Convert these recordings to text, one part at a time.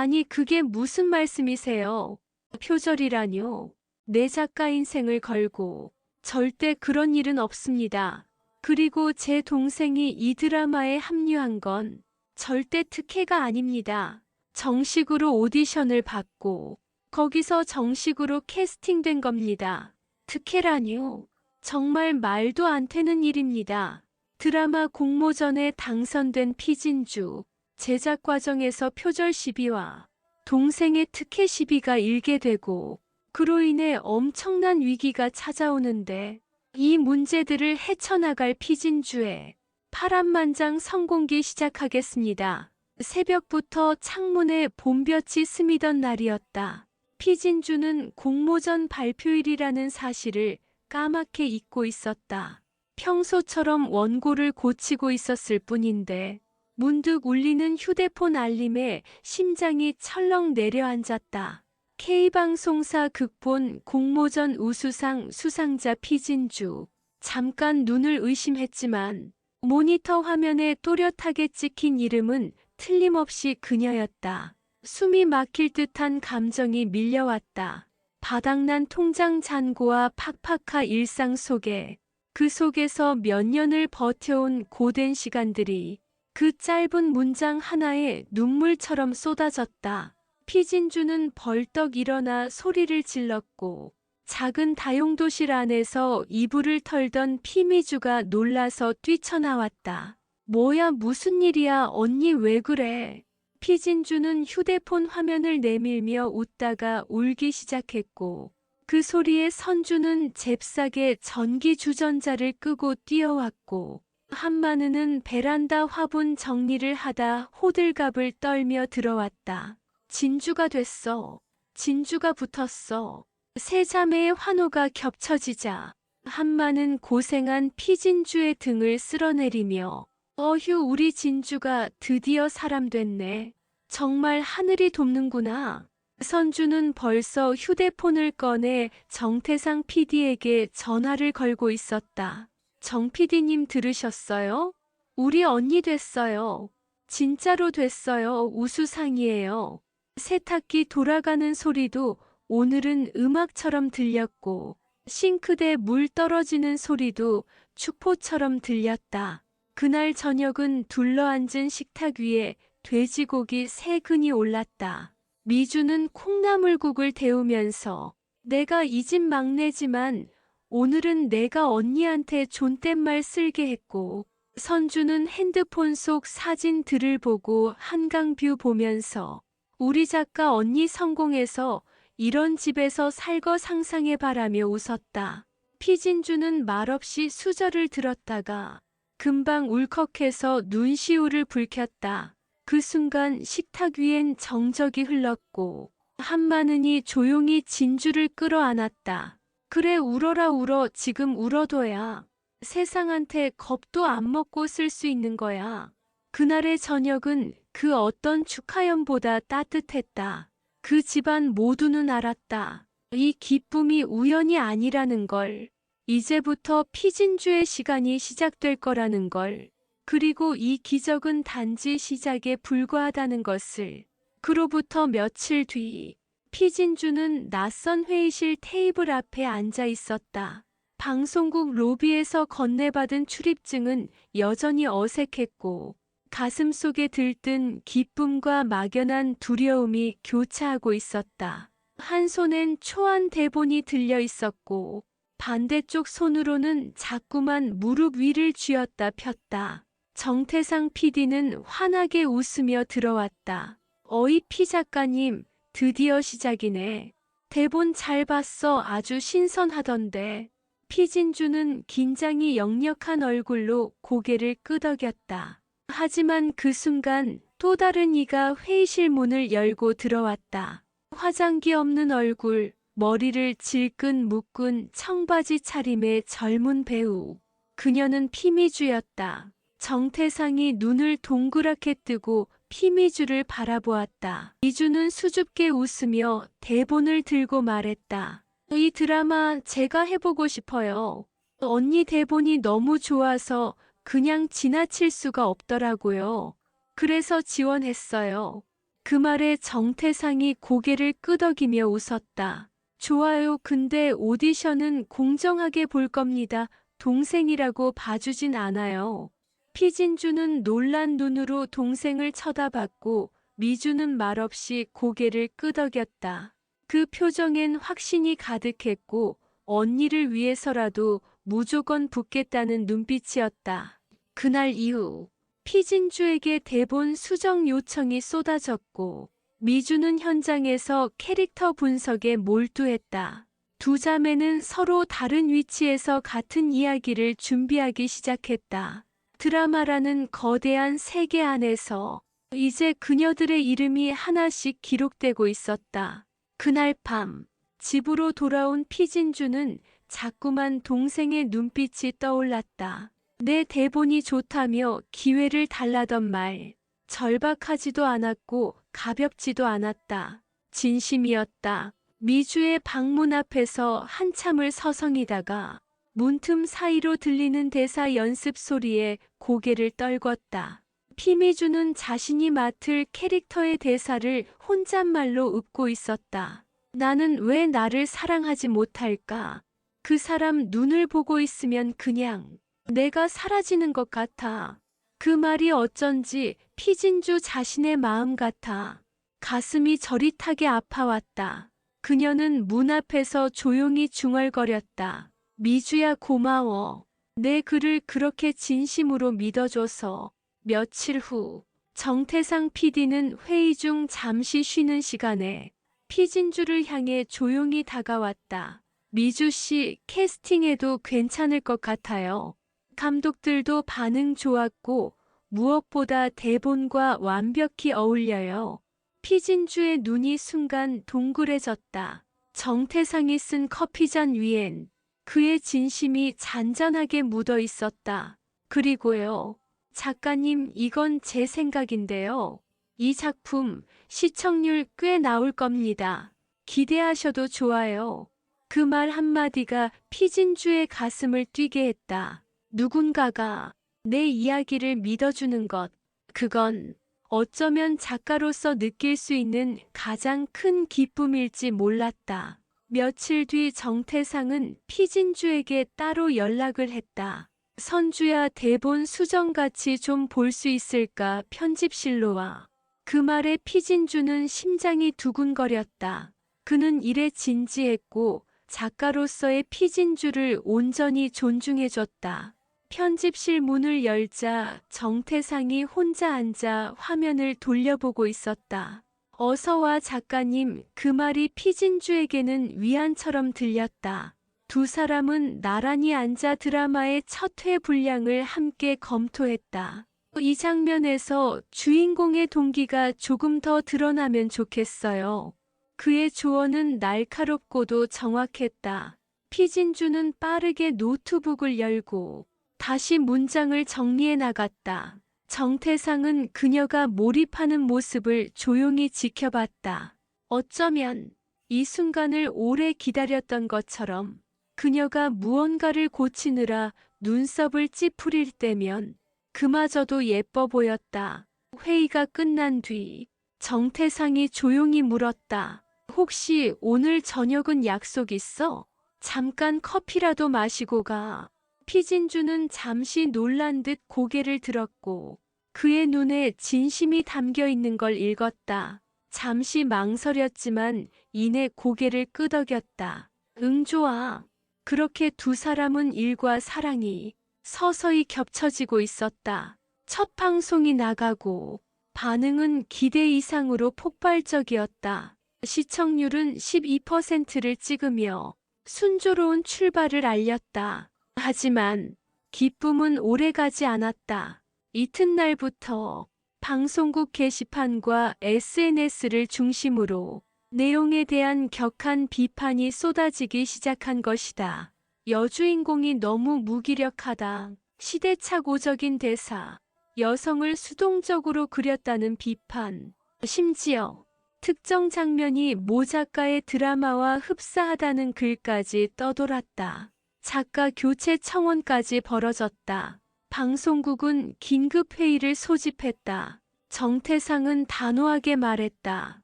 아니, 그게 무슨 말씀이세요? 표절이라뇨. 내 작가 인생을 걸고 절대 그런 일은 없습니다. 그리고 제 동생이 이 드라마에 합류한 건 절대 특혜가 아닙니다. 정식으로 오디션을 받고 거기서 정식으로 캐스팅된 겁니다. 특혜라뇨. 정말 말도 안 되는 일입니다. 드라마 공모전에 당선된 피진주, 제작 과정에서 표절 시비와 동생의 특혜 시비가 일게 되고 그로 인해 엄청난 위기가 찾아오는데 이 문제들을 헤쳐나갈 피진주의 파란만장 성공기 시작하겠습니다. 새벽부터 창문에 봄볕이 스미던 날이었다. 피진주는 공모전 발표일이라는 사실을 까맣게 잊고 있었다. 평소처럼 원고를 고치고 있었을 뿐인데 문득 울리는 휴대폰 알림에 심장이 철렁 내려앉았다. K방송사 극본 공모전 우수상 수상자 피진주. 잠깐 눈을 의심했지만 모니터 화면에 또렷하게 찍힌 이름은 틀림없이 그녀였다. 숨이 막힐 듯한 감정이 밀려왔다. 바닥난 통장 잔고와 팍팍한 일상 속에 그 속에서 몇 년을 버텨온 고된 시간들이 그 짧은 문장 하나에 눈물처럼 쏟아졌다. 피진주는 벌떡 일어나 소리를 질렀고 작은 다용도실 안에서 이불을 털던 피미주가 놀라서 뛰쳐나왔다. 뭐야, 무슨 일이야, 언니 왜 그래? 피진주는 휴대폰 화면을 내밀며 웃다가 울기 시작했고 그 소리에 선주는 잽싸게 전기 주전자를 끄고 뛰어왔고 한마누는 베란다 화분 정리를 하다 호들갑을 떨며 들어왔다. 진주가 됐어. 진주가 붙었어. 세 자매의 환호가 겹쳐지자 한마는 고생한 피진주의 등을 쓸어내리며 어휴, 우리 진주가 드디어 사람 됐네. 정말 하늘이 돕는구나. 선주는 벌써 휴대폰을 꺼내 정태상 PD에게 전화를 걸고 있었다. 정 PD님 들으셨어요? 우리 언니 됐어요. 진짜로 됐어요. 우수상이에요. 세탁기 돌아가는 소리도 오늘은 음악처럼 들렸고 싱크대 물 떨어지는 소리도 축포처럼 들렸다. 그날 저녁은 둘러앉은 식탁 위에 돼지고기 세 근이 올랐다. 미주는 콩나물국을 데우면서 내가 이 집 막내지만 오늘은 내가 언니한테 존댓말 쓸게 했고 선주는 핸드폰 속 사진들을 보고 한강뷰 보면서 우리 작가 언니 성공해서 이런 집에서 살 거 상상해봐라며 웃었다. 피진주는 말없이 수저를 들었다가 금방 울컥해서 눈시울을 붉혔다. 그 순간 식탁 위엔 정적이 흘렀고 한마누니 조용히 진주를 끌어안았다. 그래, 울어라 울어. 지금 울어둬야 세상한테 겁도 안 먹고 쓸 수 있는 거야. 그날의 저녁은 그 어떤 축하연보다 따뜻했다. 그 집안 모두는 알았다. 이 기쁨이 우연이 아니라는 걸. 이제부터 피진주의 시간이 시작될 거라는 걸. 그리고 이 기적은 단지 시작에 불과하다는 것을. 그로부터 며칠 뒤 피진주는 낯선 회의실 테이블 앞에 앉아 있었다. 방송국 로비에서 건네받은 출입증은 여전히 어색했고 가슴속에 들뜬 기쁨과 막연한 두려움이 교차하고 있었다. 한 손엔 초안 대본이 들려 있었고 반대쪽 손으로는 자꾸만 무릎 위를 쥐었다 폈다. 정태상 PD는 환하게 웃으며 들어왔다. 어이 피 작가님, 드디어 시작이네. 대본 잘 봤어. 아주 신선하던데. 피진주는 긴장이 역력한 얼굴로 고개를 끄덕였다. 하지만 그 순간 또 다른 이가 회의실 문을 열고 들어왔다. 화장기 없는 얼굴, 머리를 질끈 묶은 청바지 차림의 젊은 배우. 그녀는 피미주였다. 정태상이 눈을 동그랗게 뜨고 피미주를 바라보았다. 미주는 수줍게 웃으며 대본을 들고 말했다. 이 드라마 제가 해보고 싶어요. 언니 대본이 너무 좋아서 그냥 지나칠 수가 없더라고요. 그래서 지원했어요. 그 말에 정태상이 고개를 끄덕이며 웃었다. 좋아요. 근데 오디션은 공정하게 볼 겁니다. 동생이라고 봐주진 않아요. 피진주는 놀란 눈으로 동생을 쳐다봤고 미주는 말없이 고개를 끄덕였다. 그 표정엔 확신이 가득했고 언니를 위해서라도 무조건 붙겠다는 눈빛이었다. 그날 이후 피진주에게 대본 수정 요청이 쏟아졌고 미주는 현장에서 캐릭터 분석에 몰두했다. 두 자매는 서로 다른 위치에서 같은 이야기를 준비하기 시작했다. 드라마라는 거대한 세계 안에서 이제 그녀들의 이름이 하나씩 기록되고 있었다. 그날 밤 집으로 돌아온 피진주는 자꾸만 동생의 눈빛이 떠올랐다. 내 대본이 좋다며 기회를 달라던 말. 절박하지도 않았고 가볍지도 않았다. 진심이었다. 미주의 방문 앞에서 한참을 서성이다가 문틈 사이로 들리는 대사 연습 소리에 고개를 떨궜다. 피미주는 자신이 맡을 캐릭터의 대사를 혼잣말로 읊고 있었다. 나는 왜 나를 사랑하지 못할까? 그 사람 눈을 보고 있으면 그냥 내가 사라지는 것 같아. 그 말이 어쩐지 피진주 자신의 마음 같아. 가슴이 저릿하게 아파왔다. 그녀는 문 앞에서 조용히 중얼거렸다. 미주야 고마워. 내 글을 그렇게 진심으로 믿어줘서. 며칠 후 정태상 PD는 회의 중 잠시 쉬는 시간에 피진주를 향해 조용히 다가왔다. 미주 씨 캐스팅해도 괜찮을 것 같아요. 감독들도 반응 좋았고 무엇보다 대본과 완벽히 어울려요. 피진주의 눈이 순간 동그래졌다. 정태상이 쓴 커피잔 위엔 그의 진심이 잔잔하게 묻어 있었다. 그리고요. 작가님, 이건 제 생각인데요. 이 작품 시청률 꽤 나올 겁니다. 기대하셔도 좋아요. 그 말 한마디가 피진주의 가슴을 뛰게 했다. 누군가가 내 이야기를 믿어주는 것, 그건 어쩌면 작가로서 느낄 수 있는 가장 큰 기쁨일지 몰랐다. 며칠 뒤 정태상은 피진주에게 따로 연락을 했다. 선주야, 대본 수정같이 좀 볼 수 있을까? 편집실로 와. 그 말에 피진주는 심장이 두근거렸다. 그는 일에 진지했고 작가로서의 피진주를 온전히 존중해줬다. 편집실 문을 열자 정태상이 혼자 앉아 화면을 돌려보고 있었다. 어서 와 작가님. 그 말이 피진주에게는 위안처럼 들렸다. 두 사람은 나란히 앉아 드라마의 첫 회 분량을 함께 검토했다. 이 장면에서 주인공의 동기가 조금 더 드러나면 좋겠어요. 그의 조언은 날카롭고도 정확했다. 피진주는 빠르게 노트북을 열고 다시 문장을 정리해 나갔다. 정태상은 그녀가 몰입하는 모습을 조용히 지켜봤다. 어쩌면 이 순간을 오래 기다렸던 것처럼 그녀가 무언가를 고치느라 눈썹을 찌푸릴 때면 그마저도 예뻐 보였다. 회의가 끝난 뒤 정태상이 조용히 물었다. 혹시 오늘 저녁은 약속 있어? 잠깐 커피라도 마시고 가. 피진주는 잠시 놀란 듯 고개를 들었고 그의 눈에 진심이 담겨 있는 걸 읽었다. 잠시 망설였지만 이내 고개를 끄덕였다. 응, 좋아. 그렇게 두 사람은 일과 사랑이 서서히 겹쳐지고 있었다. 첫 방송이 나가고 반응은 기대 이상으로 폭발적이었다. 시청률은 12%를 찍으며 순조로운 출발을 알렸다. 하지만 기쁨은 오래가지 않았다. 이튿날부터 방송국 게시판과 SNS를 중심으로 내용에 대한 격한 비판이 쏟아지기 시작한 것이다. 여주인공이 너무 무기력하다. 시대착오적인 대사. 여성을 수동적으로 그렸다는 비판. 심지어 특정 장면이 모 작가의 드라마와 흡사하다는 글까지 떠돌았다. 작가 교체 청원까지 벌어졌다. 방송국은 긴급 회의를 소집했다. 정태상은 단호하게 말했다.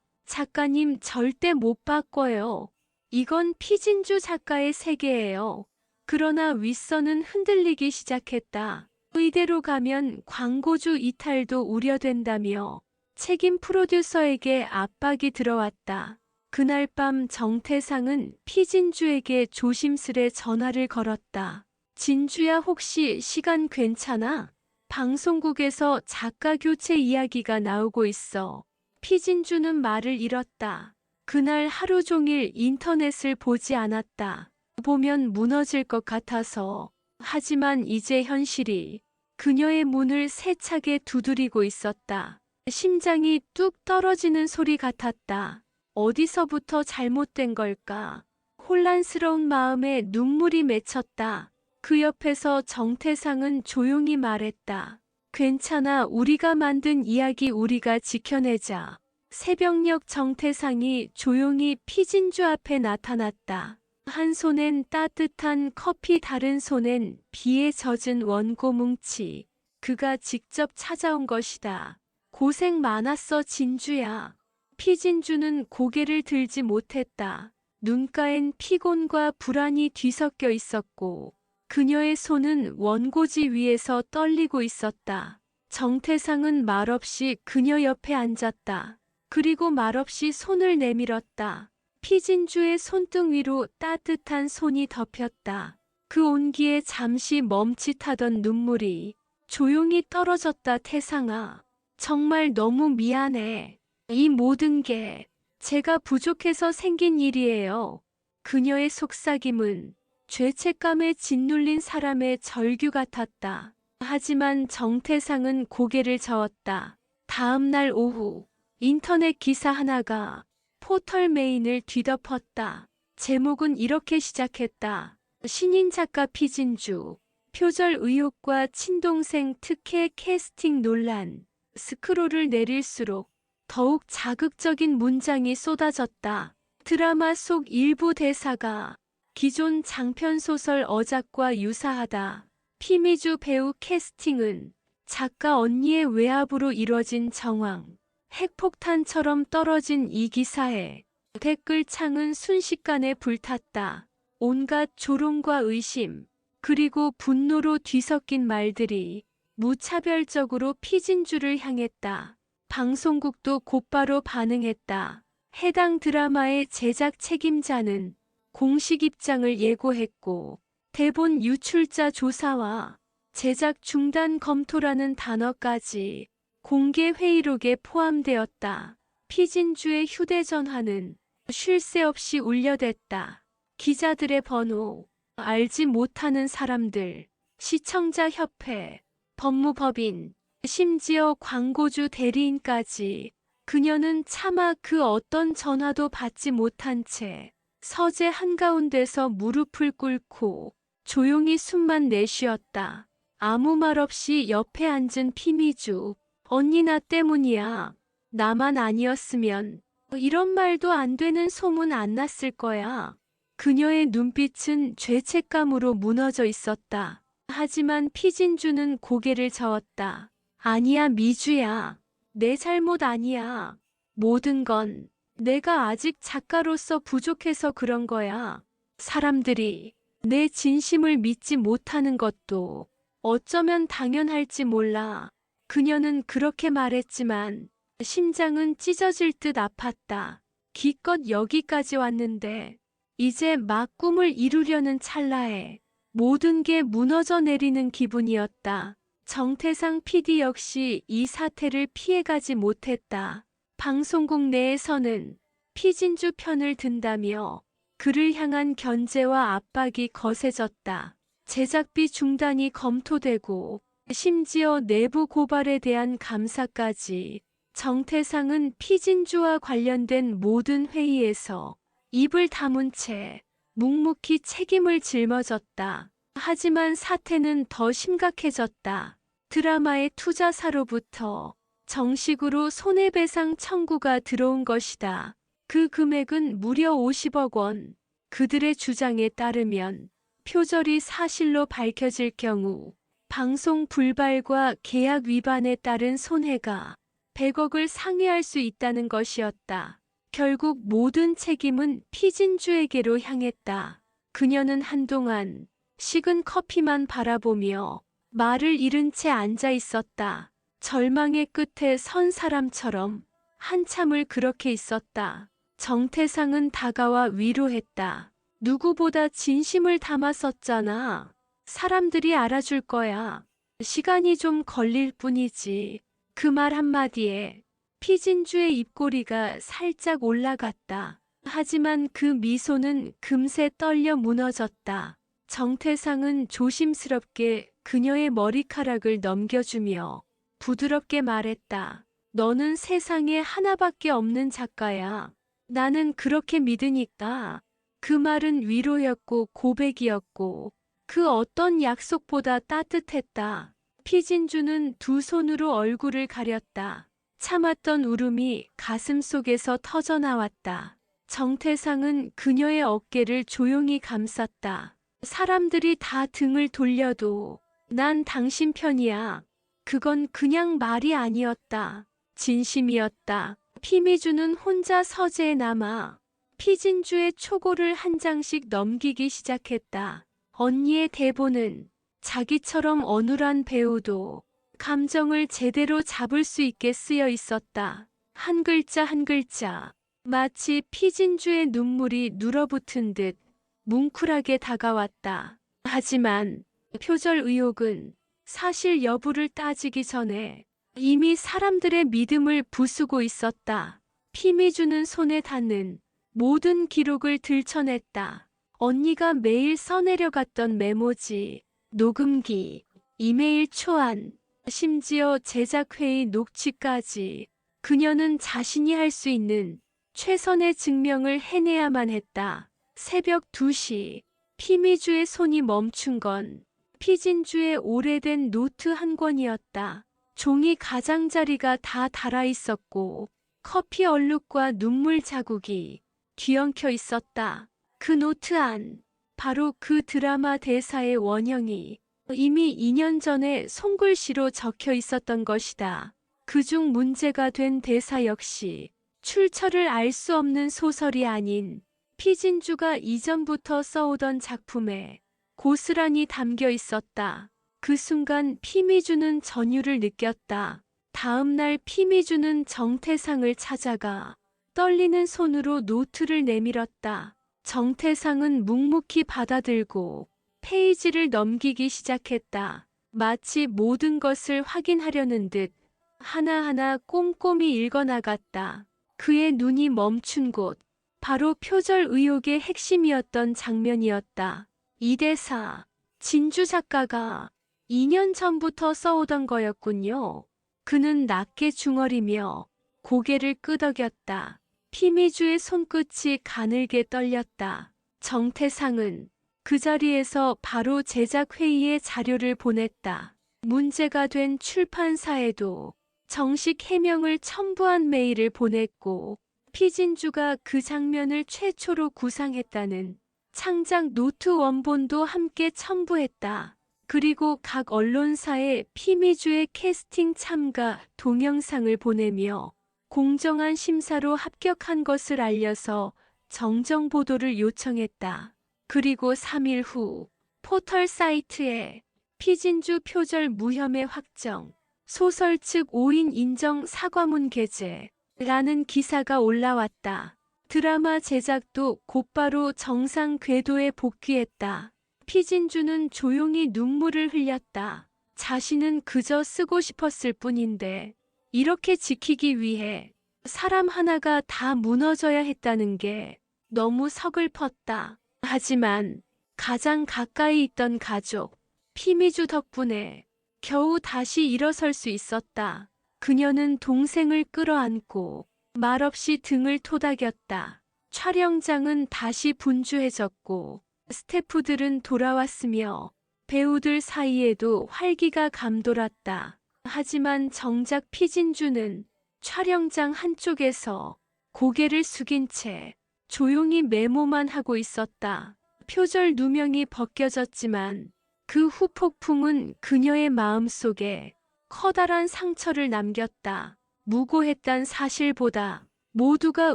작가님 절대 못 바꿔요. 이건 피진주 작가의 세계예요. 그러나 윗선은 흔들리기 시작했다. 이대로 가면 광고주 이탈도 우려된다며 책임 프로듀서에게 압박이 들어왔다. 그날 밤 정태상은 피진주에게 조심스레 전화를 걸었다. 진주야, 혹시 시간 괜찮아? 방송국에서 작가 교체 이야기가 나오고 있어. 피진주는 말을 잃었다. 그날 하루 종일 인터넷을 보지 않았다. 보면 무너질 것 같아서. 하지만 이제 현실이 그녀의 문을 세차게 두드리고 있었다. 심장이 뚝 떨어지는 소리 같았다. 어디서부터 잘못된 걸까? 혼란스러운 마음에 눈물이 맺혔다. 그 옆에서 정태상은 조용히 말했다. 괜찮아, 우리가 만든 이야기 우리가 지켜내자. 새벽녘 정태상이 조용히 피진주 앞에 나타났다. 한 손엔 따뜻한 커피, 다른 손엔 비에 젖은 원고 뭉치. 그가 직접 찾아온 것이다. 고생 많았어, 진주야. 피진주는 고개를 들지 못했다. 눈가엔 피곤과 불안이 뒤섞여 있었고 그녀의 손은 원고지 위에서 떨리고 있었다. 정태상은 말없이 그녀 옆에 앉았다. 그리고 말없이 손을 내밀었다. 피진주의 손등 위로 따뜻한 손이 덮였다. 그 온기에 잠시 멈칫하던 눈물이 조용히 떨어졌다. 태상아, 정말 너무 미안해. 이 모든 게 제가 부족해서 생긴 일이에요. 그녀의 속삭임은 죄책감에 짓눌린 사람의 절규 같았다. 하지만 정태상은 고개를 저었다. 다음 날 오후 인터넷 기사 하나가 포털 메인을 뒤덮었다. 제목은 이렇게 시작했다. 신인 작가 피진주, 표절 의혹과 친동생 특혜 캐스팅 논란. 스크롤을 내릴수록 더욱 자극적인 문장이 쏟아졌다. 드라마 속 일부 대사가 기존 장편소설 어작과 유사하다. 피미주 배우 캐스팅은 작가 언니의 외압으로 이뤄진 정황. 핵폭탄처럼 떨어진 이 기사에 댓글창은 순식간에 불탔다. 온갖 조롱과 의심, 그리고 분노로 뒤섞인 말들이 무차별적으로 피진주를 향했다. 방송국도 곧바로 반응했다. 해당 드라마의 제작 책임자는 공식 입장을 예고했고 대본 유출자 조사와 제작 중단 검토라는 단어까지 공개 회의록에 포함되었다. 피진주의 휴대전화는 쉴 새 없이 울려댔다. 기자들의 번호, 알지 못하는 사람들, 시청자협회, 법무법인, 심지어 광고주 대리인까지. 그녀는 차마 그 어떤 전화도 받지 못한 채 서재 한가운데서 무릎을 꿇고 조용히 숨만 내쉬었다. 아무 말 없이 옆에 앉은 피미주. 언니 나 때문이야. 나만 아니었으면 이런 말도 안 되는 소문 안 났을 거야. 그녀의 눈빛은 죄책감으로 무너져 있었다. 하지만 피진주는 고개를 저었다. 아니야, 미주야. 내 잘못 아니야. 모든 건 내가 아직 작가로서 부족해서 그런 거야. 사람들이 내 진심을 믿지 못하는 것도 어쩌면 당연할지 몰라. 그녀는 그렇게 말했지만 심장은 찢어질 듯 아팠다. 기껏 여기까지 왔는데 이제 막 꿈을 이루려는 찰나에 모든 게 무너져 내리는 기분이었다. 정태상 PD 역시 이 사태를 피해가지 못했다. 방송국 내에서는 피진주 편을 든다며 그를 향한 견제와 압박이 거세졌다. 제작비 중단이 검토되고 심지어 내부 고발에 대한 감사까지. 정태상은 피진주와 관련된 모든 회의에서 입을 다문 채 묵묵히 책임을 짊어졌다. 하지만 사태는 더 심각해졌다. 드라마의 투자사로부터 정식으로 손해배상 청구가 들어온 것이다. 그 금액은 무려 50억 원. 그들의 주장에 따르면 표절이 사실로 밝혀질 경우 방송 불발과 계약 위반에 따른 손해가 100억을 상회할 수 있다는 것이었다. 결국 모든 책임은 피진주에게로 향했다. 그녀는 한동안 식은 커피만 바라보며 말을 잃은 채 앉아 있었다. 절망의 끝에 선 사람처럼 한참을 그렇게 있었다. 정태상은 다가와 위로했다. 누구보다 진심을 담았었잖아. 사람들이 알아줄 거야. 시간이 좀 걸릴 뿐이지. 그 말 한마디에 피진주의 입꼬리가 살짝 올라갔다. 하지만 그 미소는 금세 떨려 무너졌다. 정태상은 조심스럽게 그녀의 머리카락을 넘겨주며 부드럽게 말했다. 너는 세상에 하나밖에 없는 작가야. 나는 그렇게 믿으니까. 그 말은 위로였고 고백이었고 그 어떤 약속보다 따뜻했다. 피진주는 두 손으로 얼굴을 가렸다. 참았던 울음이 가슴 속에서 터져나왔다. 정태상은 그녀의 어깨를 조용히 감쌌다. 사람들이 다 등을 돌려도 난 당신 편이야. 그건 그냥 말이 아니었다. 진심이었다. 피미주는 혼자 서재에 남아 피진주의 초고를 한 장씩 넘기기 시작했다. 언니의 대본은 자기처럼 어눌한 배우도 감정을 제대로 잡을 수 있게 쓰여 있었다. 한 글자 한 글자 마치 피진주의 눈물이 눌어붙은 듯 뭉클하게 다가왔다. 하지만 표절 의혹은 사실 여부를 따지기 전에 이미 사람들의 믿음을 부수고 있었다. 피미주는 손에 닿는 모든 기록을 들춰냈다. 언니가 매일 써내려갔던 메모지, 녹음기, 이메일 초안, 심지어 제작회의 녹취까지 그녀는 자신이 할 수 있는 최선의 증명을 해내야만 했다. 새벽 2시 피미주의 손이 멈춘 건 피진주의 오래된 노트 한 권이었다. 종이 가장자리가 다 닳아있었고 커피 얼룩과 눈물 자국이 뒤엉켜 있었다. 그 노트 안, 바로 그 드라마 대사의 원형이 이미 2년 전에 손글씨로 적혀 있었던 것이다. 그중 문제가 된 대사 역시 출처를 알 수 없는 소설이 아닌 피진주가 이전부터 써오던 작품에 고스란히 담겨 있었다. 그 순간 피미주는 전율을 느꼈다. 다음 날 피미주는 정태상을 찾아가 떨리는 손으로 노트를 내밀었다. 정태상은 묵묵히 받아들고 페이지를 넘기기 시작했다. 마치 모든 것을 확인하려는 듯 하나하나 꼼꼼히 읽어나갔다. 그의 눈이 멈춘 곳, 바로 표절 의혹의 핵심이었던 장면이었다. 이 대사, 진주 작가가 2년 전부터 써오던 거였군요. 그는 낮게 중얼이며 고개를 끄덕였다. 피미주의 손끝이 가늘게 떨렸다. 정태상은 그 자리에서 바로 제작회의에 자료를 보냈다. 문제가 된 출판사에도 정식 해명을 첨부한 메일을 보냈고 피진주가 그 장면을 최초로 구상했다는 창작 노트 원본도 함께 첨부했다. 그리고 각 언론사에 피미주의 캐스팅 참가 동영상을 보내며 공정한 심사로 합격한 것을 알려서 정정 보도를 요청했다. 그리고 3일 후 포털 사이트에 피진주 표절 무혐의 확정, 소설 측 5인 인정 사과문 게재라는 기사가 올라왔다. 드라마 제작도 곧바로 정상 궤도에 복귀했다. 피진주는 조용히 눈물을 흘렸다. 자신은 그저 쓰고 싶었을 뿐인데 이렇게 지키기 위해 사람 하나가 다 무너져야 했다는 게 너무 서글펐다. 하지만 가장 가까이 있던 가족, 피미주 덕분에 겨우 다시 일어설 수 있었다. 그녀는 동생을 끌어안고 말없이 등을 토닥였다. 촬영장은 다시 분주해졌고 스태프들은 돌아왔으며 배우들 사이에도 활기가 감돌았다. 하지만 정작 피진주는 촬영장 한쪽에서 고개를 숙인 채 조용히 메모만 하고 있었다. 표절 누명이 벗겨졌지만 그 후폭풍은 그녀의 마음속에 커다란 상처를 남겼다. 무고했단 사실보다 모두가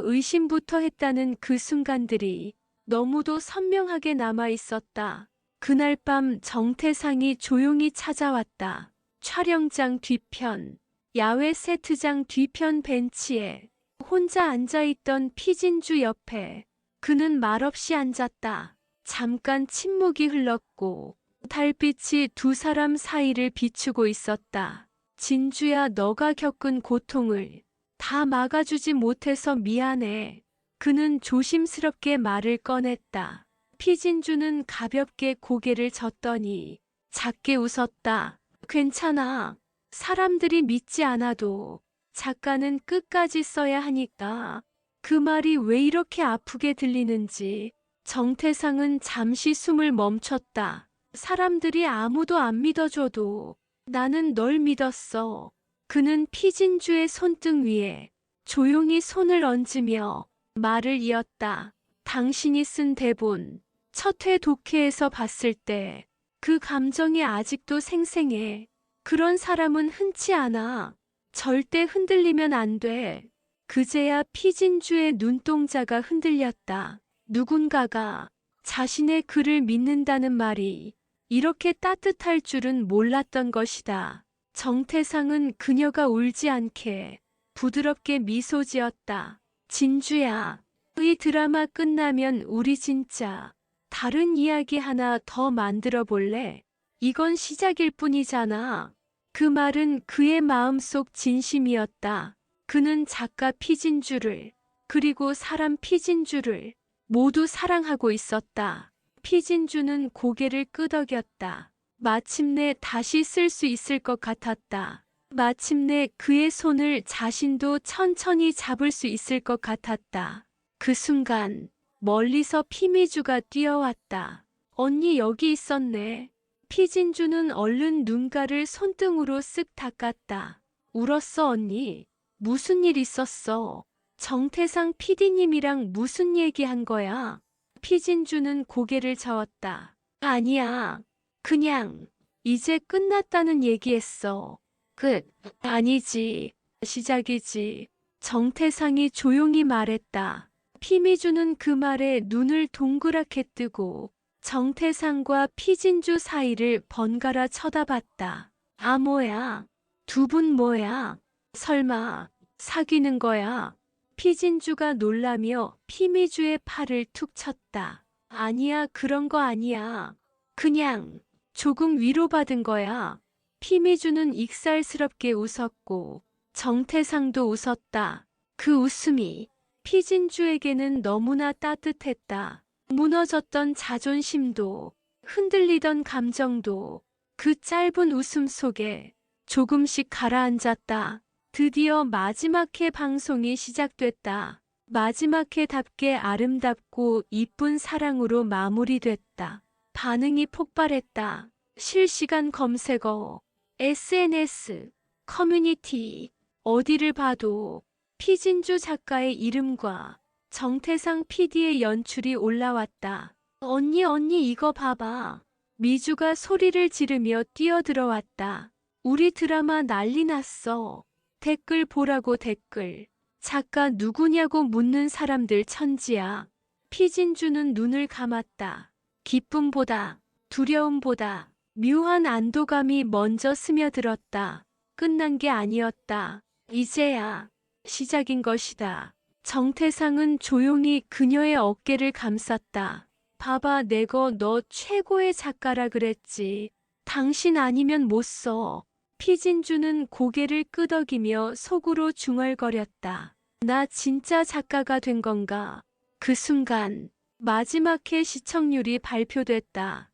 의심부터 했다는 그 순간들이 너무도 선명하게 남아 있었다. 그날 밤 정태상이 조용히 찾아왔다. 촬영장 뒤편, 야외 세트장 뒤편 벤치에 혼자 앉아있던 피진주 옆에 그는 말없이 앉았다. 잠깐 침묵이 흘렀고 달빛이 두 사람 사이를 비추고 있었다. 진주야, 너가 겪은 고통을 다 막아주지 못해서 미안해. 그는 조심스럽게 말을 꺼냈다. 피진주는 가볍게 고개를 젓더니 작게 웃었다. 괜찮아. 사람들이 믿지 않아도 작가는 끝까지 써야 하니까. 그 말이 왜 이렇게 아프게 들리는지 정태상은 잠시 숨을 멈췄다. 사람들이 아무도 안 믿어줘도 나는 널 믿었어. 그는 피진주의 손등 위에 조용히 손을 얹으며 말을 이었다. 당신이 쓴 대본, 첫 회 독해에서 봤을 때 그 감정이 아직도 생생해. 그런 사람은 흔치 않아. 절대 흔들리면 안 돼. 그제야 피진주의 눈동자가 흔들렸다. 누군가가 자신의 글을 믿는다는 말이 이렇게 따뜻할 줄은 몰랐던 것이다. 정태상은 그녀가 울지 않게 부드럽게 미소 지었다. 진주야, 이 드라마 끝나면 우리 진짜 다른 이야기 하나 더 만들어 볼래? 이건 시작일 뿐이잖아. 그 말은 그의 마음속 진심이었다. 그는 작가 피진주를, 그리고 사람 피진주를 모두 사랑하고 있었다. 피진주는 고개를 끄덕였다. 마침내 다시 쓸 수 있을 것 같았다. 마침내 그의 손을 자신도 천천히 잡을 수 있을 것 같았다. 그 순간 멀리서 피미주가 뛰어왔다. 언니, 여기 있었네. 피진주는 얼른 눈가를 손등으로 쓱 닦았다. 울었어, 언니? 무슨 일 있었어? 정태상 PD님이랑 무슨 얘기한 거야? 피진주는 고개를 저었다. 아니야. 그냥 이제 끝났다는 얘기했어. 아니지. 시작이지. 정태상이 조용히 말했다. 피미주는 그 말에 눈을 동그랗게 뜨고 정태상과 피진주 사이를 번갈아 쳐다봤다. 아, 뭐야? 두 분 뭐야? 설마 사귀는 거야? 피진주가 놀라며 피미주의 팔을 툭 쳤다. 아니야, 그런 거 아니야. 그냥 조금 위로받은 거야. 피미주는 익살스럽게 웃었고 정태상도 웃었다. 그 웃음이 피진주에게는 너무나 따뜻했다. 무너졌던 자존심도 흔들리던 감정도 그 짧은 웃음 속에 조금씩 가라앉았다. 드디어 마지막 회 방송이 시작됐다. 마지막 회답게 아름답고 이쁜 사랑으로 마무리됐다. 반응이 폭발했다. 실시간 검색어, SNS, 커뮤니티, 어디를 봐도 피진주 작가의 이름과 정태상 PD의 연출이 올라왔다. 언니, 이거 봐봐. 미주가 소리를 지르며 뛰어들어왔다. 우리 드라마 난리 났어. 댓글 보라고 댓글. 작가 누구냐고 묻는 사람들 천지야. 피진주는 눈을 감았다. 기쁨보다, 두려움보다 묘한 안도감이 먼저 스며들었다. 끝난 게 아니었다. 이제야 시작인 것이다. 정태상은 조용히 그녀의 어깨를 감쌌다. 봐봐, 내가 너 최고의 작가라 그랬지. 당신 아니면 못 써. 피진주는 고개를 끄덕이며 속으로 중얼거렸다. 나 진짜 작가가 된 건가? 그 순간 마지막 회 시청률이 발표됐다.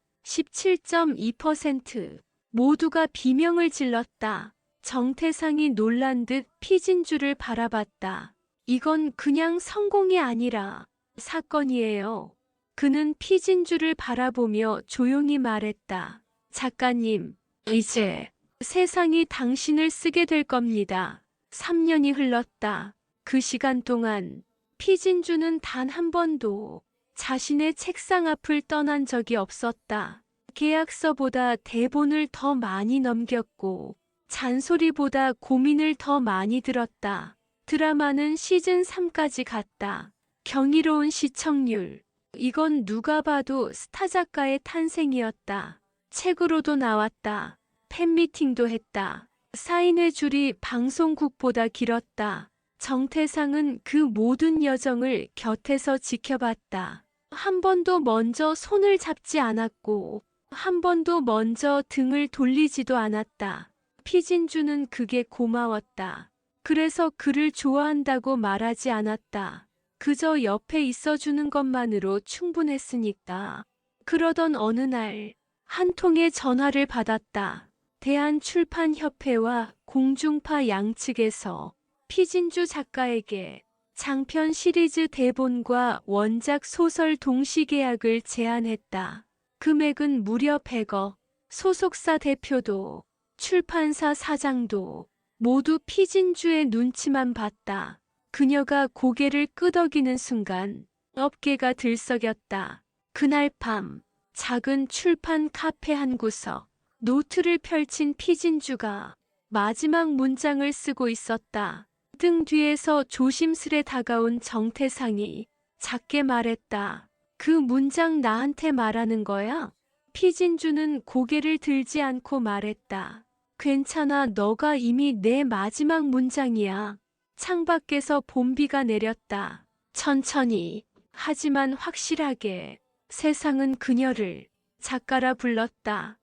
17.2%. 모두가 비명을 질렀다. 정태상이 놀란 듯 피진주를 바라봤다. 이건 그냥 성공이 아니라 사건이에요. 그는 피진주를 바라보며 조용히 말했다. 작가님, 이제 세상이 당신을 쓰게 될 겁니다. 3년이 흘렀다. 그 시간 동안 피진주는 단 한 번도 자신의 책상 앞을 떠난 적이 없었다. 계약서보다 대본을 더 많이 넘겼고 잔소리보다 고민을 더 많이 들었다. 드라마는 시즌 3까지 갔다. 경이로운 시청률. 이건 누가 봐도 스타 작가의 탄생이었다. 책으로도 나왔다. 팬미팅도 했다. 사인회 줄이 방송국보다 길었다. 정태상은 그 모든 여정을 곁에서 지켜봤다. 한 번도 먼저 손을 잡지 않았고, 한 번도 먼저 등을 돌리지도 않았다. 피진주는 그게 고마웠다. 그래서 그를 좋아한다고 말하지 않았다. 그저 옆에 있어주는 것만으로 충분했으니까. 그러던 어느 날, 한 통의 전화를 받았다. 대한출판협회와 공중파 양측에서 피진주 작가에게 장편 시리즈 대본과 원작 소설 동시 계약을 제안했다. 금액은 무려 100억. 소속사 대표도 출판사 사장도 모두 피진주의 눈치만 봤다. 그녀가 고개를 끄덕이는 순간 업계가 들썩였다. 그날 밤 작은 출판 카페 한 구석, 노트를 펼친 피진주가 마지막 문장을 쓰고 있었다. 등 뒤에서 조심스레 다가온 정태상이 작게 말했다. 그 문장 나한테 말하는 거야? 피진주는 고개를 들지 않고 말했다. 괜찮아, 너가 이미 내 마지막 문장이야. 창밖에서 봄비가 내렸다. 천천히, 하지만 확실하게 세상은 그녀를 작가라 불렀다.